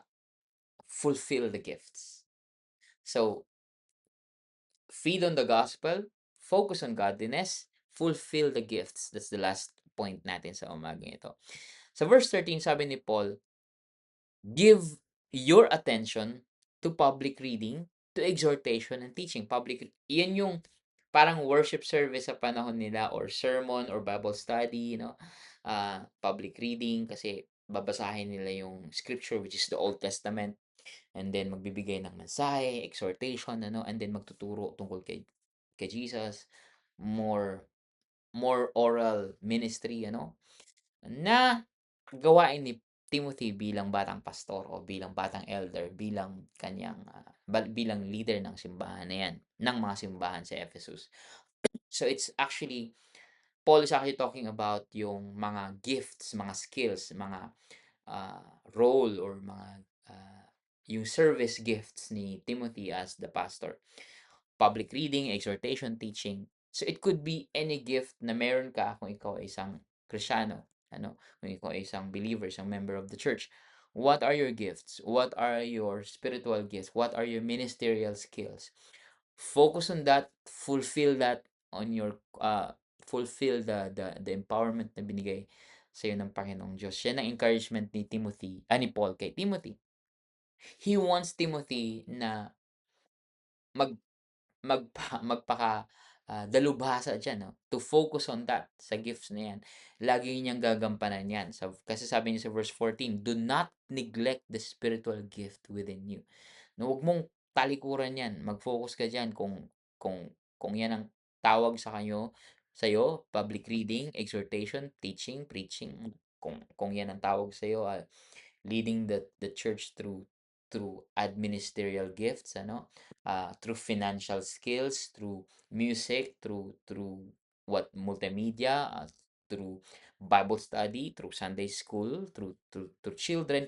fulfill the gifts. So, feed on the gospel, focus on godliness, fulfill the gifts. That's the last point natin sa umagang ito. Sa verse 13, sabi ni Paul, give your attention to public reading, to exhortation and teaching. Yan yung parang worship service sa panahon nila or sermon or Bible study, public reading kasi babasahin nila yung scripture which is the Old Testament and then magbibigay ng mensahe, exhortation, and then magtuturo tungkol kay Jesus, more more oral ministry, na gawain ni Timothy bilang batang pastor o bilang batang elder, bilang kanyang, bilang leader ng simbahan na 'yan, ng mga simbahan sa Ephesus. So, it's actually Paul is actually talking about yung mga gifts, mga skills, mga, role or mga, ah, yung service gifts ni Timothy as the pastor. Public reading, exhortation, teaching. So it could be any gift na meron ka kung ikaw ay isang Kristiyano, kung ikaw ay isang believer, isang member of the church. What are your gifts? What are your spiritual gifts? What are your ministerial skills? Focus on that, fulfill that on your fulfill the empowerment na binigay sa iyo ng Panginoong Diyos. Yan ang encouragement ni Paul kay Timothy. He wants Timothy na mag magpaka, dalubhasa diyan 'no, to focus on that, sa gifts na 'yan. Lagi niyang gagampanan 'yan. Kasi sabi niya sa verse 14, "Do not neglect the spiritual gift within you." Na huwag mong talikuran 'yan, mag-focus ka diyan kung 'yan ang tawag sa'yo, public reading, exhortation, teaching, preaching, kung 'yan ang tawag sa'yo, leading the church through administerial gifts, through financial skills, through music, through what multimedia, through Bible study, through Sunday school, through children,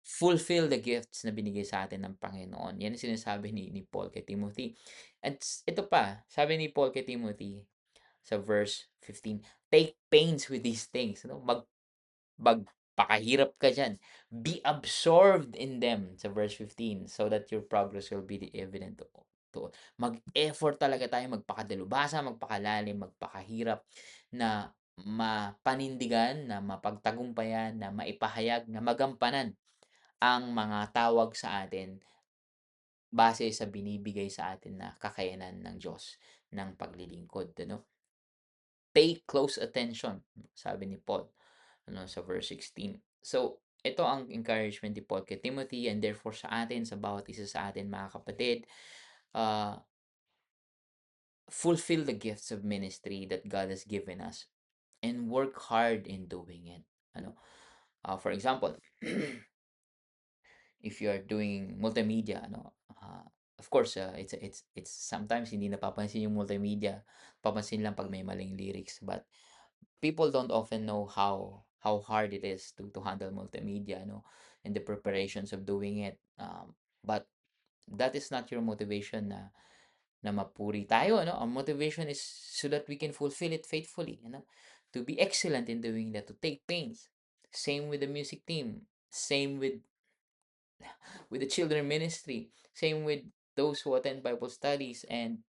fulfill the gifts na binigay sa atin ng Panginoon. Yan ang sinasabi ni Paul kay Timothy. And ito pa, sabi ni Paul kay Timothy sa verse 15, take pains with these things. Magpakahirap ka diyan. Be absorbed in them sa verse 15 so that your progress will be evident to mag-effort talaga tayo, magpakadalubhasa, magpakalalim, magpakahirap na mapanindigan, na mapagtagumpayan, na maipahayag, na magampanan ang mga tawag sa atin base sa binibigay sa atin na kakayanan ng Diyos ng paglilingkod, ano? Pay close attention, sabi ni Paul, sa verse 16. So, ito ang encouragement ni Paul kay Timothy and therefore sa atin, sa bawat isa sa atin mga kapatid, uh, fulfill the gifts of ministry that God has given us and work hard in doing it. For example, if you are doing multimedia, of course, it's sometimes hindi napapansin yung multimedia, papansin lang pag may maling lyrics, but people don't often know how hard it is to handle multimedia, and the preparations of doing it. But that is not your motivation na mapuri tayo, ano? Our motivation is so that we can fulfill it faithfully, to be excellent in doing that, to take pains. Same with the music team, same with the children ministry, same with those who attend Bible studies and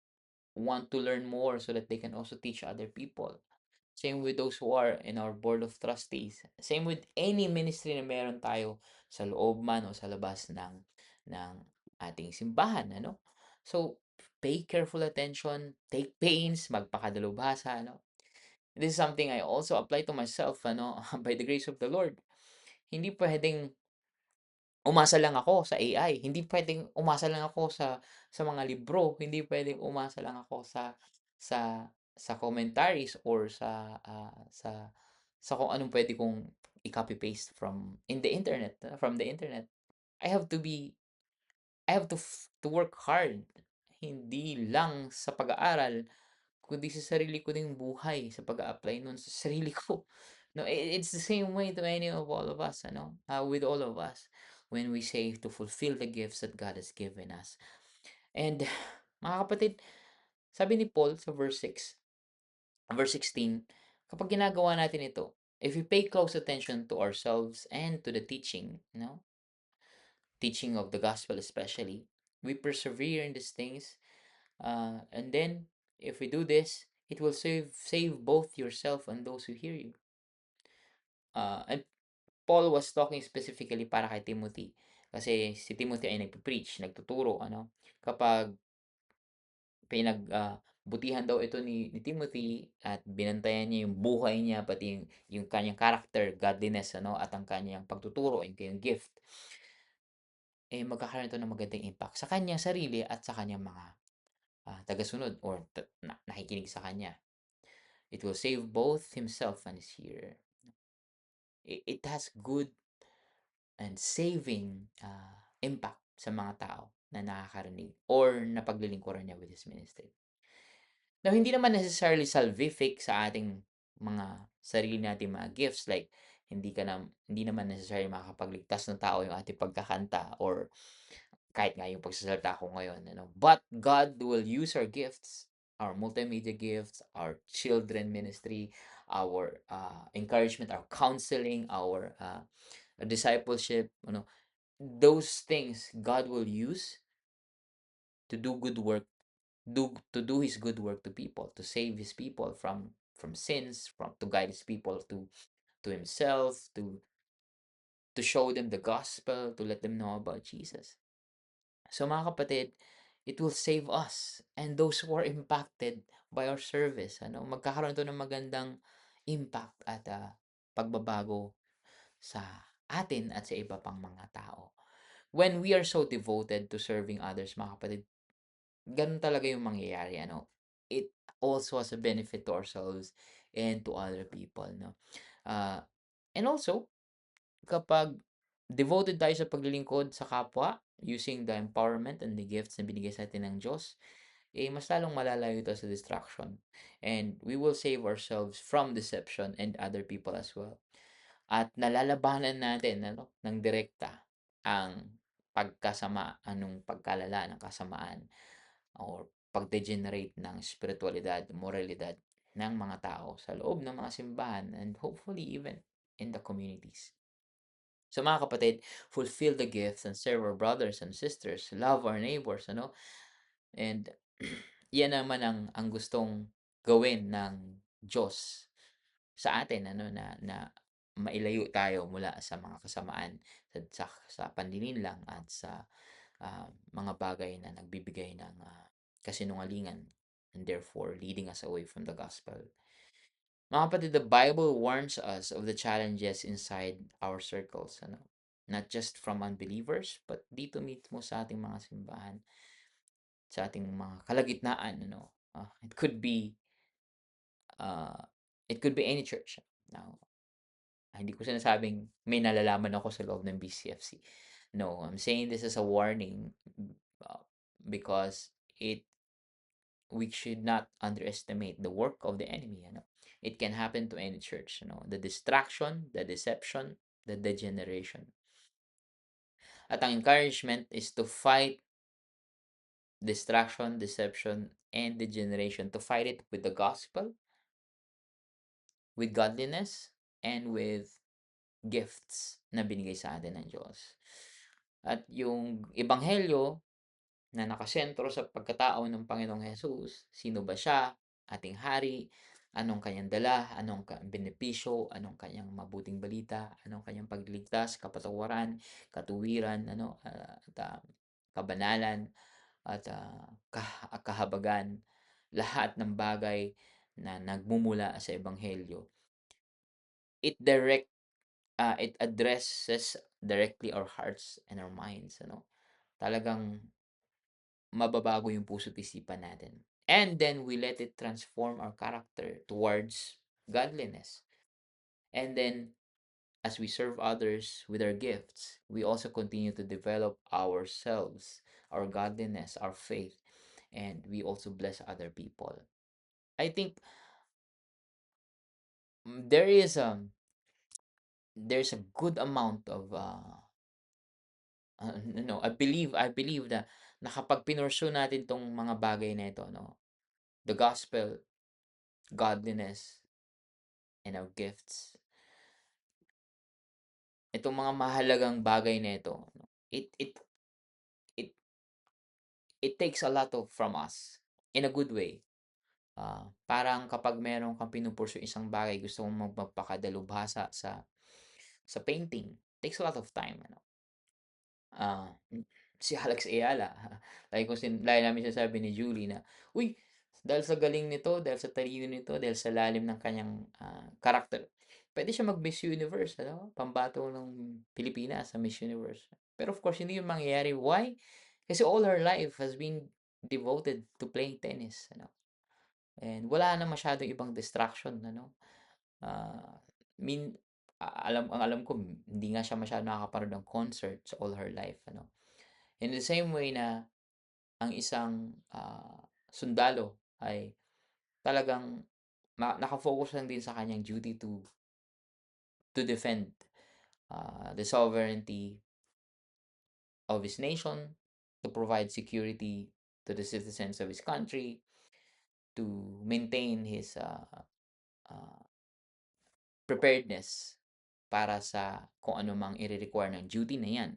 want to learn more so that they can also teach other people. Same with those who are in our board of trustees. Same with any ministry na meron tayo sa loob man o sa labas ng ating simbahan, ano? So, pay careful attention, take pains, magpakadalubhasa, ano? This is something I also apply to myself, ano, by the grace of the Lord. Hindi pwedeng umasa lang ako sa AI. Hindi puwedeng umasa lang ako sa mga libro. Hindi puwedeng umasa lang ako sa sa commentaries or sa kung anong puwede kong i-copy paste in the internet, from the internet. I have to be I have to work hard. Hindi lang sa pag-aaral, kundi sa sarili ko ding buhay sa pag-a-apply nun sa sarili ko. No, it's the same way to any of all of us, with all of us when we say to fulfill the gifts that God has given us. And mga kapatid, sabi ni Paul sa verse 16, kapag ginagawa natin ito, if we pay close attention to ourselves and to the teaching, teaching of the gospel especially, we persevere in these things, and then if we do this, it will save both yourself and those who hear you. And Paul was talking specifically para kay Timothy. Kasi si Timothy ay nagpe-preach, nagtuturo, kapag butihan daw ito ni Timothy at binantayan niya yung buhay niya, pati yung kanyang character, godliness, at ang kanyang pagtuturo, yung kanyang gift, magkakaroon ito ng magandang impact sa kanyang sarili at sa kanyang mga tagasunod or nakikinig sa kanya. It will save both himself and his hearer. It has good and saving impact sa mga tao na nakakarinig or napaglilingkuran niya with his ministry. Now, hindi naman necessarily salvific sa ating mga sarili nating mga gifts, like hindi naman necessarily makakapagligtas ng tao yung ating pagkakanta or kahit nga yung pagsasalita ko ngayon, But God will use our gifts, our multimedia gifts, our children ministry, our encouragement, our counseling, our discipleship, those things God will use to do good work, to do His good work to people, to save His people from sins, to guide His people to Himself, to show them the gospel, to let them know about Jesus. So mga kapatid, it will save us and those who are impacted by our service. Magkakaroon ito ng magandang impact at pagbabago sa atin at sa iba pang mga tao. When we are so devoted to serving others, mga kapatid, ganun talaga yung mangyayari. It also has a benefit to ourselves and to other people. Uh, and also, kapag devoted tayo sa paglilingkod sa kapwa, using the empowerment and the gifts na binigay sa atin ng Diyos, mas lalong malalayo ito sa distraction. And we will save ourselves from deception and other people as well. At nalalabanan natin, ng direkta ang pagkalala ng kasamaan or pag-degenerate ng spiritualidad, moralidad ng mga tao sa loob ng mga simbahan and hopefully even in the communities. So mga kapatid, fulfill the gifts and serve our brothers and sisters, love our neighbors, And yan naman ang gustong gawin ng Diyos sa atin, na mailayo tayo mula sa mga kasamaan, sa panlilinlang at sa mga bagay na nagbibigay ng kasinungalingan and therefore leading us away from the gospel. Mga kapatid, the Bible warns us of the challenges inside our circles, Not just from unbelievers, but dito mismo sa ating mga simbahan, sa ating mga kalagitnaan, it could be, uh, it could be any church. Now, hindi ko sinasabing may nalalaman ako sa loob ng BCFC. No, I'm saying this as a warning, uh, because we should not underestimate the work of the enemy. It can happen to any church. The distraction, the deception, the degeneration. At ang encouragement is to fight distraction, deception, and degeneration, to fight it with the gospel, with godliness, and with gifts na binigay sa atin ng Diyos. At yung ebanghelyo na nakasentro sa pagkatao ng Panginoong Hesus, sino ba siya, ating hari, anong kanyang dala, anong benepisyo, anong kanyang mabuting balita, anong kanyang pagliligtas, kapatawaran, katuwiran, kabanalan, at kahabagan, lahat ng bagay na nagmumula sa ebanghelyo. It addresses directly our hearts and our minds, Talagang mababago yung puso't isipan natin. And then we let it transform our character towards godliness. And then as we serve others with our gifts, we also continue to develop ourselves, our godliness, our faith, and we also bless other people. I think there is there's a good amount of I believe na kapag pinursue natin tong mga bagay na ito, the gospel, godliness, and our gifts, itong mga mahalagang bagay na ito, it it it it takes a lot of from us in a good way. Parang kapag meron kang pinupursue isang bagay, gusto mong magpakadalubhasa sa painting, takes a lot of time, Ah, si Alex Ayala, lagi namin sinasabi ni Julie na, "Uy, dahil sa galing nito, dahil sa talino nito, dahil sa lalim ng kanyang, karakter, puwede siya mag-Miss Universe, pambato ng Pilipinas sa Miss Universe." Pero of course hindi 'yun mangyayari, why? Kasi all her life has been devoted to playing tennis, and wala na masyadong ibang distraction, Ah, min ang alam ko hindi nga siya masyadong nakakapanood ng concerts all her life, In the same way na ang isang, sundalo ay talagang naka-focus lang din sa kanyang duty to defend, the sovereignty of his nation, to provide security to the citizens of his country, to maintain his, uh, preparedness para sa kung ano mang ire-require ng duty na 'yan.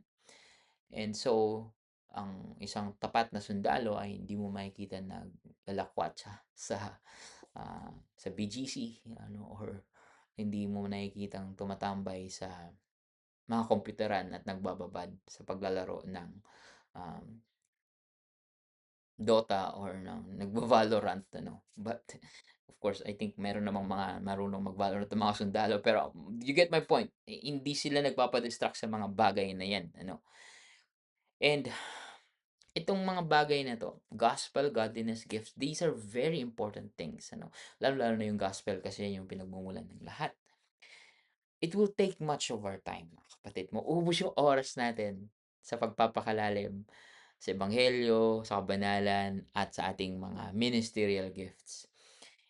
And so, ang isang tapat na sundalo ay hindi mo makikita naglalakwat siya sa BGC, or hindi mo nakikitang tumatambay sa mga kompyuteran at nagbababad sa paglalaro ng um, Dota or nagva-Valorant, But of course, I think meron namang mga marunong mag-Valorant na mga sundalo, pero you get my point. Hindi sila nagpapa-distract sa mga bagay na 'yan, And itong mga bagay na 'to, gospel, godliness, gifts, these are very important things, Lalong-lalo na yung gospel kasi yan yung pinagmumulan ng lahat. It will take much of our time, mga kapatid. Mauubos yung oras natin sa pagpapakalalim sa ebanghelyo, sa kabanalan, at sa ating mga ministerial gifts.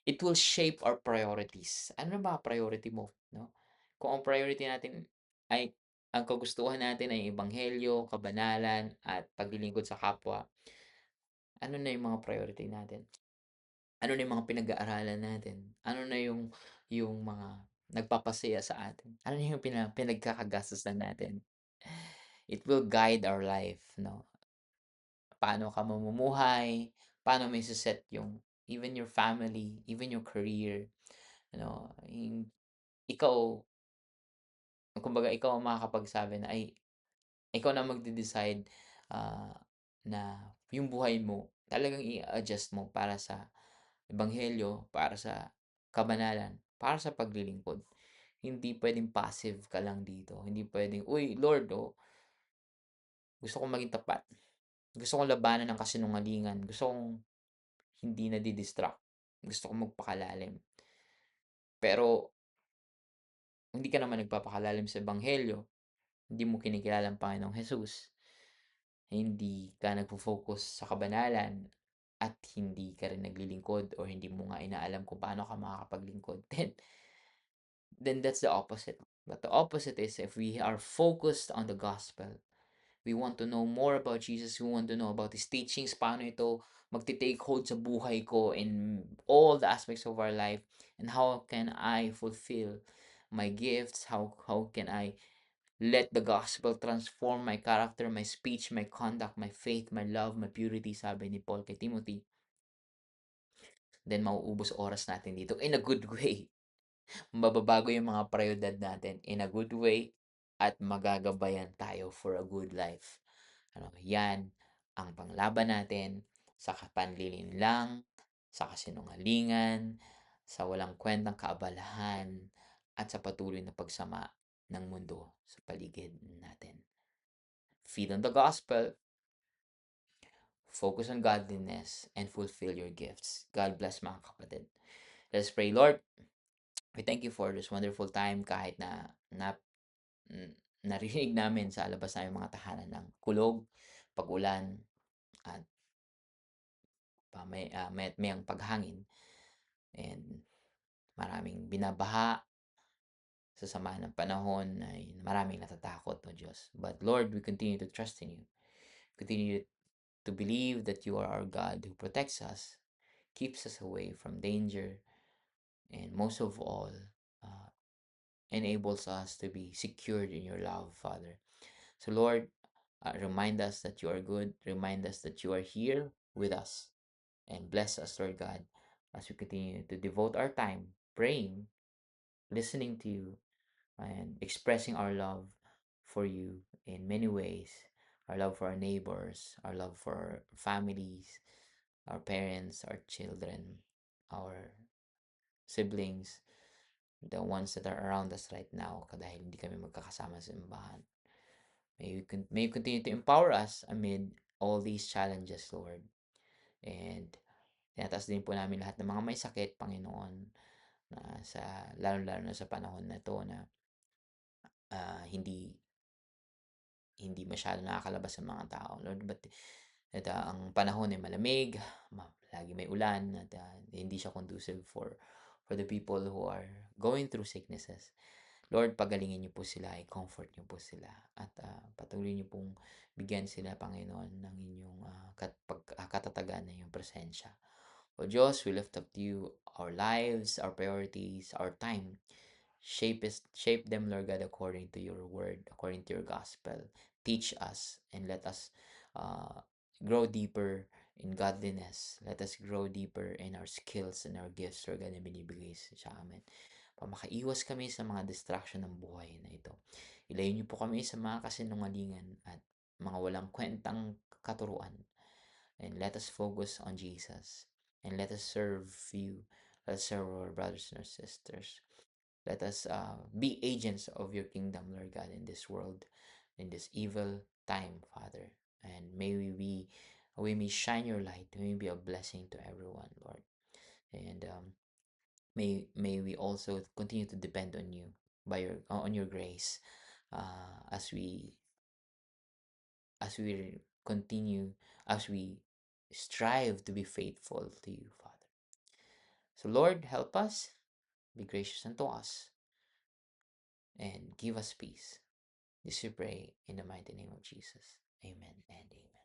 It will shape our priorities. Ano na ba priority mo, Kung ang priority natin ay ang kagustuhan natin ay ebanghelyo, kabanalan, at paglilingkod sa kapwa, ano na yung mga priority natin? Ano na yung mga pinag-aaralan natin? Ano na yung mga nagpapasaya sa atin? Ano na yung pinagkakagastusan natin? It will guide our life, Paano ka mamumuhay, paano mo ise-set yung even your family, even your career, yung ikaw, kumbaga ikaw ang makakapagsabi na ay ikaw na magde-decide, ah, na yung buhay mo talagang i-adjust mo para sa ebanghelyo, para sa kabanalan, para sa paglilingkod. Hindi puwedeng passive ka lang dito, hindi puwedeng, "Uy Lord, gusto kong maging tapat, gusto kong labanan ng kasinungalingan, gusto kong hindi nadi-distract, gusto kong magpakalalim." Pero hindi ka naman nagpapakalalim sa ebanghelyo, hindi mo kinikilala ang Panginoong Hesus, hindi ka nagfo-focus sa kabanalan, at hindi ka rin naglilingkod or hindi mo nga inaalam kung paano ka makakapaglingkod, then that's the opposite. But the opposite is if we are focused on the gospel, We want to know more about Jesus. We want to know about His teachings, paano ito magti-take hold sa buhay ko in all the aspects of our life, and how can I fulfill my gifts, how can I let the gospel transform my character, my speech, my conduct, my faith, my love, my purity, sabi ni Paul kay Timothy. Then mauubos oras natin dito in a good way. Mababago yung mga prioridad natin in a good way, at magagabayan tayo for a good life. Yan ang panglaban natin sa kapanlilinlang, sa kasinungalingan, sa walang kwentang kaabalahan, at sa patuloy na pagsama ng mundo sa paligid natin. Feed on the gospel, focus on godliness, and fulfill your gifts. God bless, mga kapatid. Let's pray. Lord, we thank you for this wonderful time, kahit na narinig namin sa labas namin mga tahanan ng kulog, pag-ulan, at may ang paghangin, and maraming binabaha sa sama ng panahon, ay maraming natatakot, o Diyos. But Lord, we continue to trust in you. Continue to believe that you are our God who protects us, keeps us away from danger, and most of all, uh, enables us to be secured in your love, Father. So Lord, remind us that you are good. Remind us that you are here with us. And bless us, Lord God, as we continue to devote our time praying, listening to you, and expressing our love for you in many ways. Our love for our neighbors, our love for our families, our parents, our children, our siblings, the ones that are around us right now, dahil hindi kami magkakasama sa simbahan. May you continue to empower us amid all these challenges, Lord. And tinataas din po namin lahat ng mga may sakit, Panginoon, na lalo-lalo na sa panahon na to na hindi hindi masyado nakakalabas sa mga tao, Lord. But ang panahon ay malamig, lagi may ulan, at hindi siya conducive for the people who are going through sicknesses. Lord, pagalingin niyo po sila, i-comfort niyo po sila, at patuloy niyo pong bigyan sila, Panginoon, ng inyong katatagan na iyong presensya. O Diyos, we lift up to you our lives, our priorities, our time. Shape them, Lord God, according to your word, according to your gospel. Teach us and let us uh, grow deeper in godliness. Let us grow deeper in our skills and our gifts, Lord God, na binibigay sa amin. Makaiwas kami sa mga distraction ng buhay na ito. Ilayo niyo po kami sa mga kasinungalingan at mga walang kwentang katuruan. And let us focus on Jesus. And let us serve you. Let us serve our brothers and our sisters. Let us be agents of your kingdom, Lord God, in this world, in this evil time, Father. And we may shine your light. May we be a blessing to everyone, Lord. And may we also continue to depend on you, on your grace, as we continue, as we strive to be faithful to you, Father. So Lord, help us, be gracious unto us, and give us peace. This we pray in the mighty name of Jesus. Amen and amen.